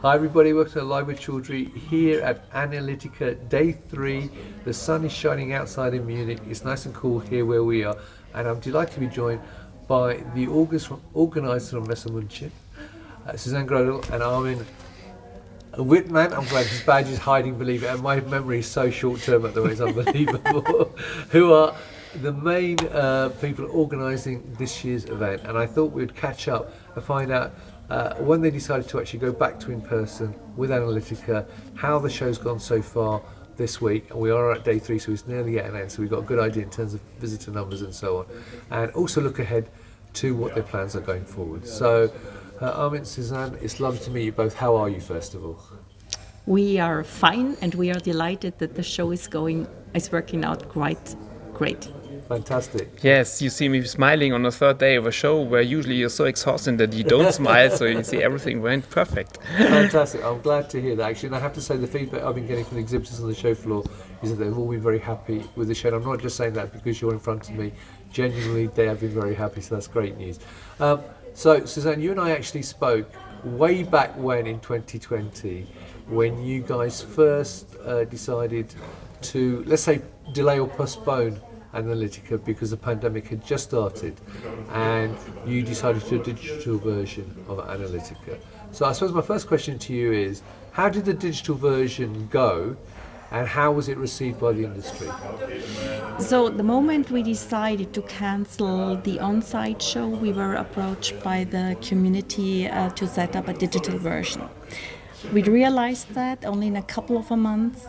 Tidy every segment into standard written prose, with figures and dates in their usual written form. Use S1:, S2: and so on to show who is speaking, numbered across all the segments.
S1: Hi everybody, welcome to Live with Chaudhry here at Analytica Day 3. The sun is shining outside in Munich. It's nice and cool here where we are, and I'm delighted to be joined by the organisers of Messe Muenchen, Susanne Groedl and Armin Wittmann. I'm glad his badge is hiding, believe it, and my memory is so short term at the moment, it's unbelievable. Who are the main people organising this year's event, and I thought we'd catch up and find out when they decided to actually go back to in person with Analytica, how the show's gone so far this week, and we are at day 3, so it's nearly at an end, so we've got a good idea in terms of visitor numbers and so on, and also look ahead to what their plans are going forward. So Armin, Susanne, it's lovely to meet you both. How are you, first of all?
S2: We are fine, and we are delighted that the show is working out quite great.
S1: Fantastic.
S3: Yes, you see me smiling on the third day of a show where usually you're so exhausted that you don't smile, so you see everything went perfect.
S1: Fantastic. I'm glad to hear that, actually. And I have to say the feedback I've been getting from the exhibitors on the show floor is that they've all been very happy with the show. And I'm not just saying that because you're in front of me. Genuinely, they have been very happy, so that's great news. So, Susanne, you and I actually spoke way back when in 2020 when you guys first decided to, let's say, delay or postpone Analytica because the pandemic had just started, and you decided to do a digital version of Analytica. So I suppose my first question to you is, how did the digital version go, and how was it received by the industry?
S2: So the moment we decided to cancel the on-site show, we were approached by the community to set up a digital version. We realized that only in a couple of months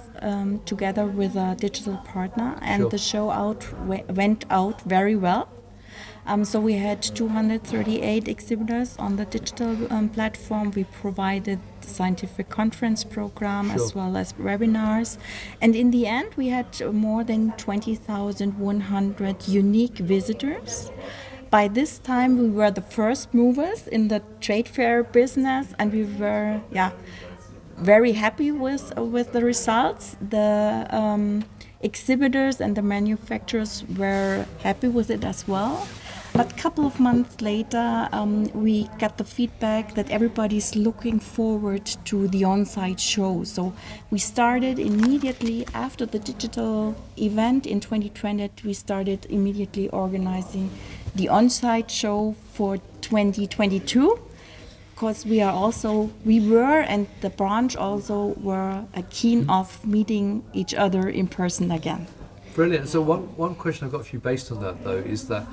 S2: together with a digital partner, and
S1: Sure.
S2: the show went out very well. So we had 238 exhibitors on the digital platform. We provided the scientific conference program
S1: Sure.
S2: as well as webinars. And in the end, we had more than 20,100 unique visitors. By this time, we were the first movers in the trade fair business, and we were, very happy with the results. The exhibitors and the manufacturers were happy with it as well. But a couple of months later, we got the feedback that everybody's looking forward to the on-site show. So we started immediately after the digital event in 2020. We started immediately organizing the on-site show for 2022, because we were and the branch also were keen of meeting each other in person again.
S1: Brilliant. So one question I've got for you based on that, though, is that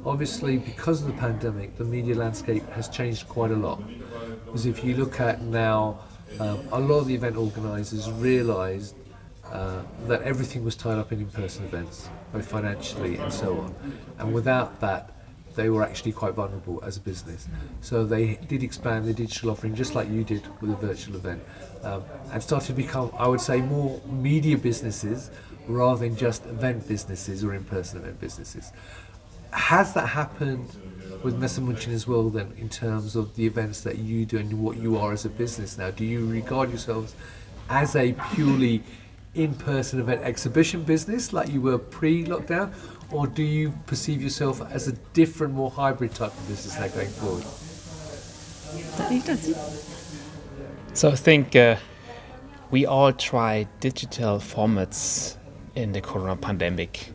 S1: obviously because of the pandemic, the media landscape has changed quite a lot. Because if you look at now, a lot of the event organisers realised that everything was tied up in in-person events, both financially and so on. And without that, they were actually quite vulnerable as a business. So they did expand the digital offering, just like you did with a virtual event, and started to become, I would say, more media businesses rather than just event businesses or in-person event businesses. Has that happened with Messe Muenchen as well then, in terms of the events that you do and what you are as a business now? Do you regard yourselves as a purely in-person event exhibition business like you were pre-lockdown, or do you perceive yourself as a different, more hybrid type of business now going forward?
S3: So I think we all tried digital formats in the corona pandemic.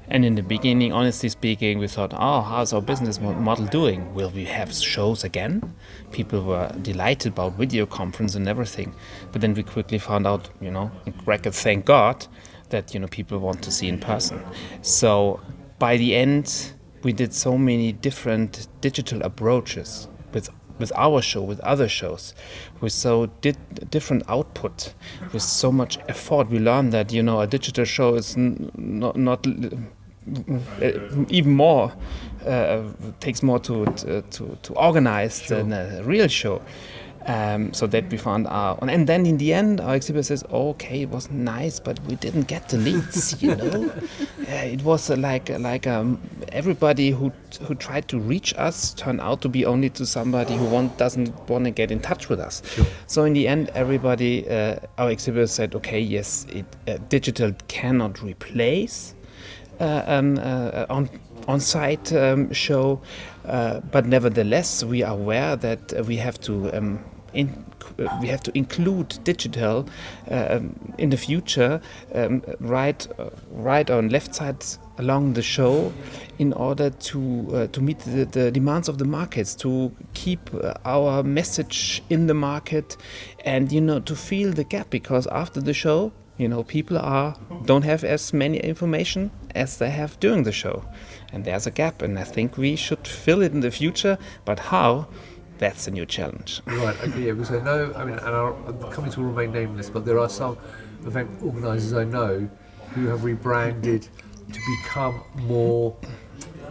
S3: And in the beginning, honestly speaking, we thought, how's our business model doing? Will we have shows again? People were delighted about video conference and everything. But then we quickly found out, thank God, that people want to see in person. So by the end, we did so many different digital approaches with our show, with other shows, with so different output, with so much effort. We learned that a digital show is not even more takes more to organize
S1: Sure.
S3: than a real show. So that we found out, and then in the end, our exhibitor says, "Okay, it was nice, but we didn't get the leads." It was like everybody who tried to reach us turned out to be only to somebody who doesn't want to get in touch with us.
S1: Sure.
S3: So in the end, everybody, our exhibitor said, "Okay, yes, digital cannot replace on-site show, but nevertheless, we are aware that we have to we have to include digital in the future, right on left side along the show, in order to meet the demands of the markets, to keep our message in the market, and to fill the gap, because after the show, people don't have as many information as they have during the show, and there's a gap, and I think we should fill it in the future. But how? That's a new challenge.
S1: Right. Okay. Yeah. Because I know. I mean, and the companies will remain nameless, but there are some event organisers I know who have rebranded to become more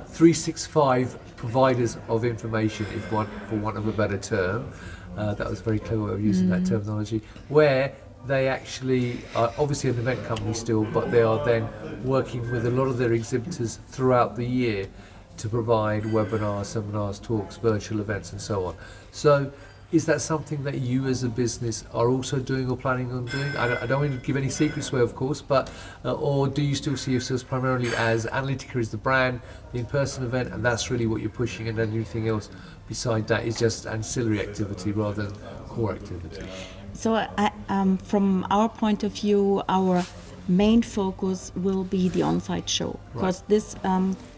S1: 365 providers of information, for want of a better term. That was a very clever way of using that terminology. Where they actually are obviously an event company still, but they are then working with a lot of their exhibitors throughout the year to provide webinars, seminars, talks, virtual events, and so on. So, is that something that you as a business are also doing or planning on doing? I don't want to give any secrets away, of course, but or do you still see yourselves primarily as Analytica is the brand, the in-person event, and that's really what you're pushing, and then anything else beside that is just ancillary activity rather than core activity?
S2: So from our point of view, our main focus will be the on-site show, because this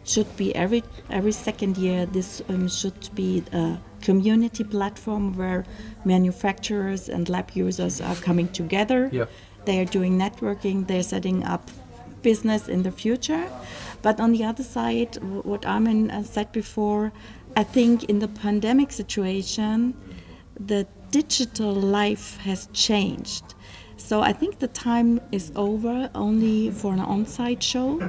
S2: should be every second year. This should be a community platform where manufacturers and lab users are coming together.
S1: Yep.
S2: They are doing networking. They're setting up business in the future. But on the other side, what Armin said before, I think in the pandemic situation, the digital life has changed. So I think the time is over only for an on-site show.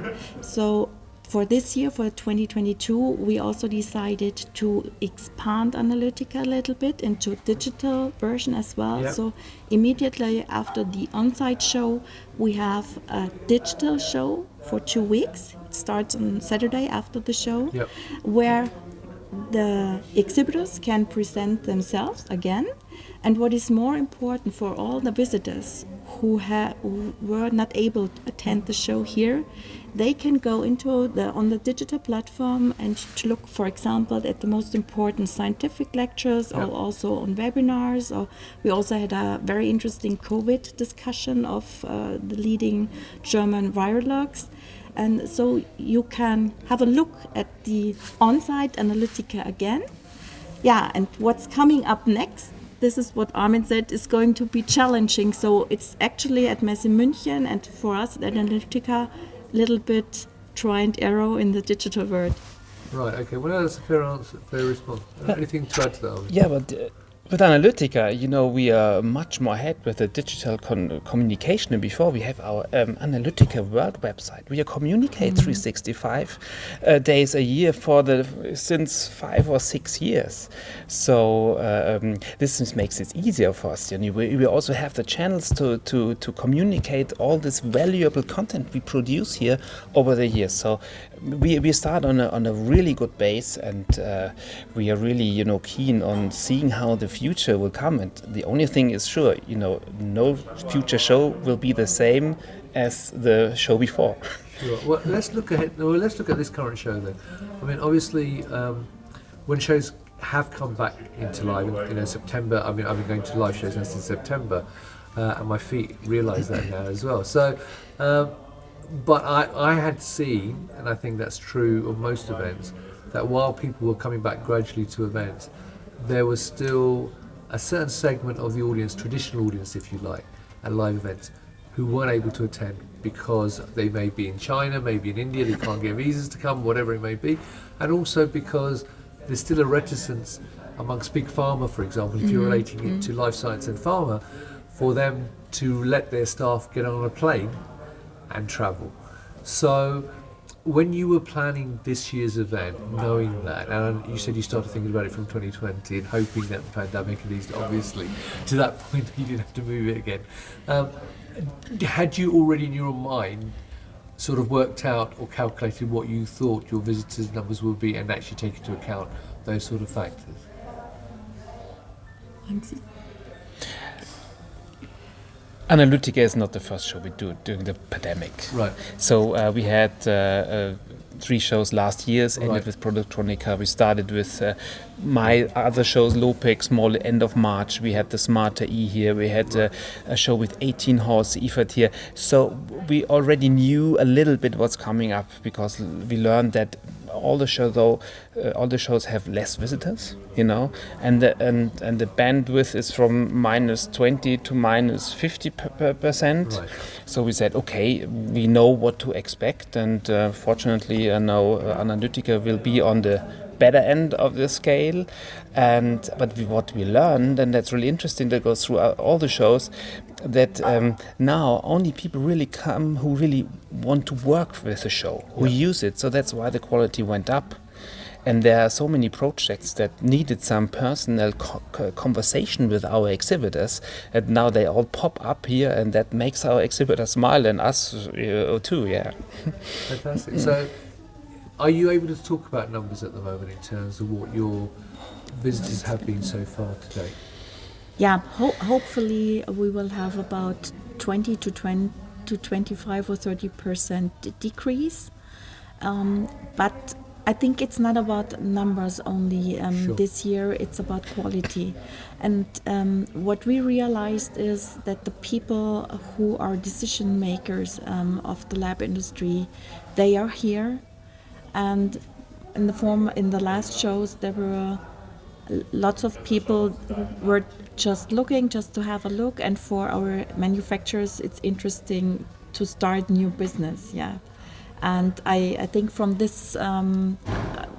S2: So for this year, for 2022, we also decided to expand Analytica a little bit into a digital version as well.
S1: Yep.
S2: So immediately after the on-site show, we have a digital show for 2 weeks. It starts on Saturday after the show,
S1: Yep.
S2: where the exhibitors can present themselves again. And what is more important for all the visitors who were not able to attend the show here, they can go on the digital platform and to look, for example, at the most important scientific lectures, or also on webinars. Or we also had a very interesting COVID discussion of the leading German virologs. And so you can have a look at the on-site Analytica again. Yeah, and what's coming up next, this is what Armin said, is going to be challenging. So it's actually at Messe Muenchen, and for us at Analytica, a little bit try and error in the digital world.
S1: Right. Okay. Well, that's a fair answer, fair response. Anything to add to that, Armin?
S3: Yeah, but with Analytica, we are much more ahead with the digital communication than before. We have our Analytica World website. We communicate 365 days a year since 5 or 6 years. So this makes it easier for us. We also have the channels to communicate all this valuable content we produce here over the years. So we start on a really good base, and we are really keen on seeing how the future will come. And the only thing is sure, no future show will be the same as the show before.
S1: Sure. Well, let's look ahead. Well, let's look at this current show then. I mean, obviously, when shows have come back into live in September. I mean, I've been going to live shows since September, and my feet realise that now as well. So. But I had seen, and I think that's true of most events, that while people were coming back gradually to events, there was still a certain segment of the audience, traditional audience if you like, at live events, who weren't able to attend because they may be in China, maybe in India, they can't get visas to come, whatever it may be, and also because there's still a reticence amongst big pharma, for example, if you're relating it to life science and pharma, for them to let their staff get on a plane and travel. So when you were planning this year's event, knowing that, and you said you started thinking about it from 2020 and hoping that the pandemic had eased, obviously, to that point you didn't have to move it again. Had you already in your mind sort of worked out or calculated what you thought your visitors' numbers would be and actually take into account those sort of factors?
S3: Analytica is not the first show we do during the pandemic.
S1: Right.
S3: So we had 3 shows last year, ended
S1: Right.
S3: with Productronica. We started with my other shows, Lopec, small end of March. We had the Smarter E here. We had a show with 18 horse Ifat here. So we already knew a little bit what's coming up, because we learned that all the shows have less visitors, and the bandwidth is from -20 to -50%.
S1: Right.
S3: So we said, okay, we know what to expect, and fortunately now Analytica will be on the better end of the scale. But what we learned, and that's really interesting, that goes through all the shows, that now only people really come who really want to work with the show, who use it. So that's why the quality went up. And there are so many projects that needed some personal conversation with our exhibitors, and now they all pop up here, and that makes our exhibitors smile, and us too, yeah.
S1: Fantastic. So, are you able to talk about numbers at the moment in terms of what your visitors have been so far today?
S2: Yeah, hopefully we will have about 20 to 25 or 30% decrease. But I think it's not about numbers only.
S1: Sure.
S2: This year it's about quality. And what we realized is that the people who are decision makers of the lab industry, they are here. And in the last shows, there were lots of people who were just looking, just to have a look. And for our manufacturers, it's interesting to start new business, yeah. And I think from this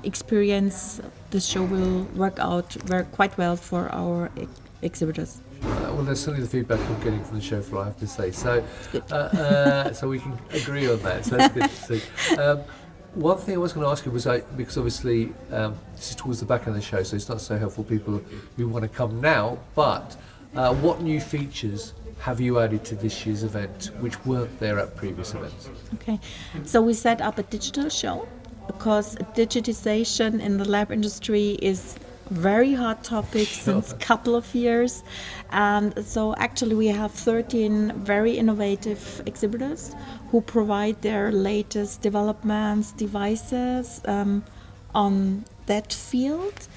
S2: experience, the show will work out quite well for our exhibitors.
S1: Well, that's certainly the feedback I'm getting from the show floor, I have to say. So, so we can agree on that. So that's good to see. One thing I was going to ask you was, because obviously this is towards the back end of the show, so it's not so helpful for people who want to come now, but what new features have you added to this year's event which weren't there at previous events?
S2: Okay, so we set up a digital show because digitization in the lab industry is very hot topic since a couple of years. And so actually we have 13 very innovative exhibitors who provide their latest developments, devices on that field.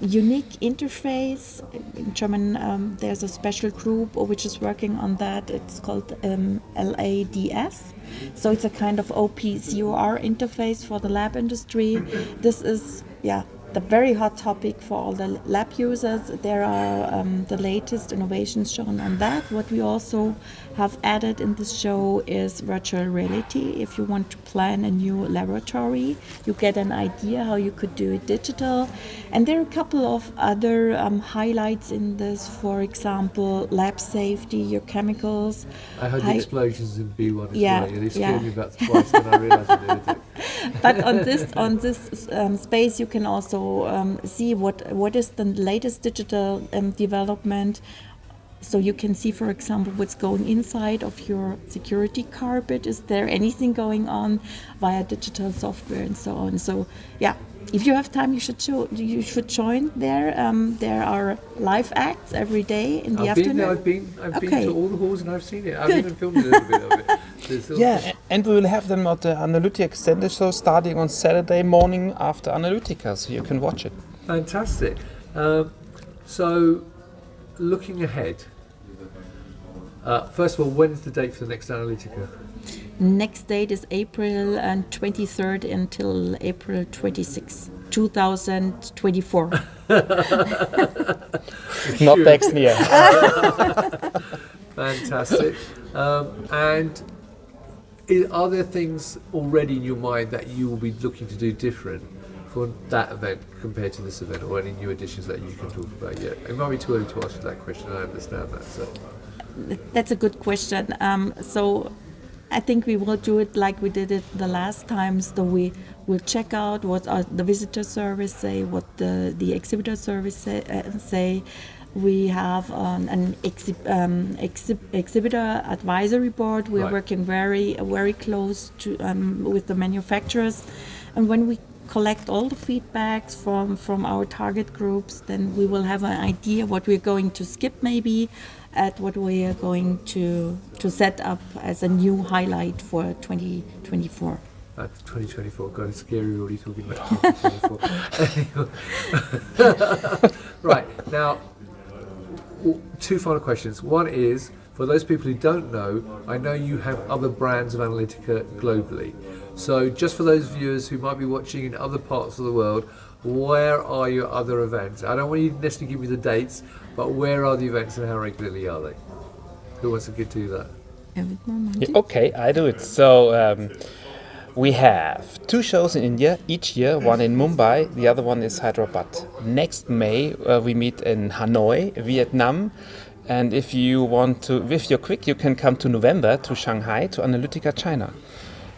S2: Unique interface. In German, there's a special group which is working on that. It's called LADS. So it's a kind of OPCOR interface for the lab industry. This is, the very hot topic for all the lab users. There are the latest innovations shown on that. What we also have added in this show is virtual reality. If you want to plan a new laboratory, you get an idea how you could do it digital. And there are a couple of other highlights in this. For example, lab safety, your chemicals.
S1: I heard the explosions in B1 as
S2: Yeah,
S1: well. They scared
S2: yeah.
S1: me about twice when I realised what they were doing.
S2: But on this space, you can also see what is the latest digital development. So you can see, for example, what's going inside of your security carpet. Is there anything going on via digital software and so on? So if you have time, you should join there. There are live acts every day in the afternoon.
S1: I've been to all the halls and I've seen it. I've
S2: Good.
S1: even filmed a little bit of it.
S3: Yeah, and we will have them at the Analytica Extended Show starting on Saturday morning after Analytica, so you can watch it.
S1: Fantastic. So, looking ahead, first of all, when is the date for the next Analytica?
S2: Next date is April 23rd until April 26th, 2024.
S3: Not next year.
S1: Fantastic. And are there things already in your mind that you will be looking to do different for that event compared to this event, or any new additions that you can talk about yet? It might be too early to answer that question, I understand that. So.
S2: That's a good question. So I think we will do it like we did it the last time. So we will check out what the visitor service say, what the exhibitor service say. We have an exhibitor advisory board. We are working very close to with the manufacturers, and when we collect all the feedbacks from our target groups, then we will have an idea what we're going to skip maybe, at what we are going to set up as a new highlight for 2024.
S1: That's 2024. God, it's scary already talking about 2024. Right, now, two final questions. One is, for those people who don't know, I know you have other brands of Analytica globally. So just for those viewers who might be watching in other parts of the world, where are your other events? I don't want you to necessarily give me the dates, but where are the events and how regularly are they? Who wants to get to that?
S3: Okay, I do it. So we have 2 shows in India each year, one in Mumbai, the other one is Hyderabad. Next May we meet in Hanoi, Vietnam. And if you're quick, you can come to November to Shanghai, to Analytica China.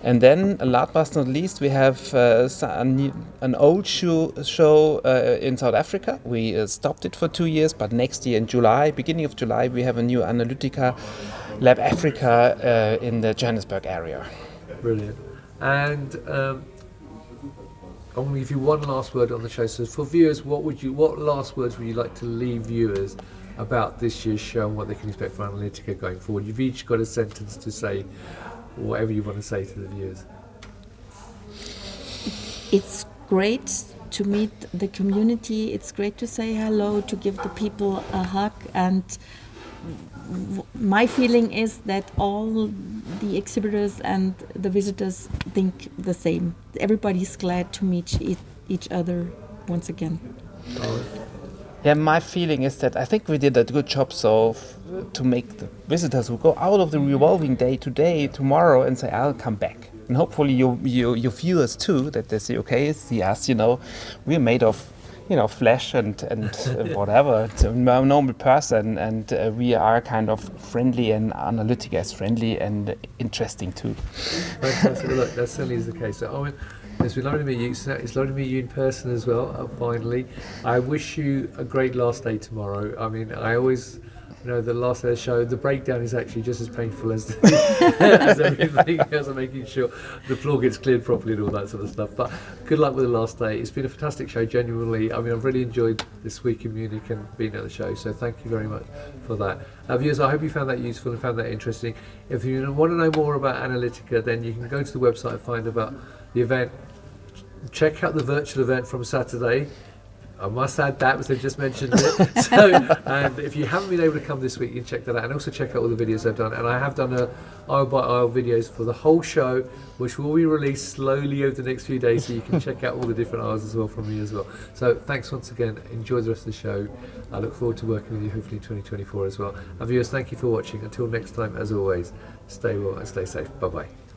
S3: And then, last but not least, we have an old show in South Africa. We stopped it for 2 years, but next year in July, beginning of July, we have a new Analytica Lab Africa in the Johannesburg area.
S1: Brilliant. And I'm going to give you one last word on the show. So for viewers, what last words would you like to leave viewers about this year's show and what they can expect from Analytica going forward? You've each got a sentence to say, whatever you want to say to the viewers.
S2: It's great to meet the community. It's great to say hello, to give the people a hug. And my feeling is that all the exhibitors and the visitors think the same. Everybody's glad to meet each other once again.
S3: Yeah, my feeling is that I think we did a good job to make the visitors who go out of the revolving day today, tomorrow, and say, I'll come back. And hopefully your viewers too, that they say, okay, see us, we're made of, flesh and whatever, it's a normal person, and we are kind of friendly, and Analytica is friendly and interesting too.
S1: Fantastic. Look, that certainly is the case. So, Armin, it's been lovely to meet you. It's lovely to meet you in person as well, finally. I wish you a great last day tomorrow. I mean, I always know the last day of the show, the breakdown is actually just as painful as, as everything else, making sure the floor gets cleared properly and all that sort of stuff. But good luck with the last day. It's been a fantastic show, genuinely. I mean, I've really enjoyed this week in Munich and being at the show, so thank you very much for that. Viewers, I hope you found that useful and found that interesting. If you want to know more about Analytica, then you can go to the website and find about the event. Check out the virtual event from Saturday. I must add that, because they've just mentioned it. So, and if you haven't been able to come this week, you can check that out. And also check out all the videos I've done. And I have done aisle by aisle videos for the whole show, which will be released slowly over the next few days, so you can check out all the different aisles as well from me as well. So thanks once again. Enjoy the rest of the show. I look forward to working with you hopefully in 2024 as well. And viewers, thank you for watching. Until next time, as always, stay well and stay safe. Bye-bye.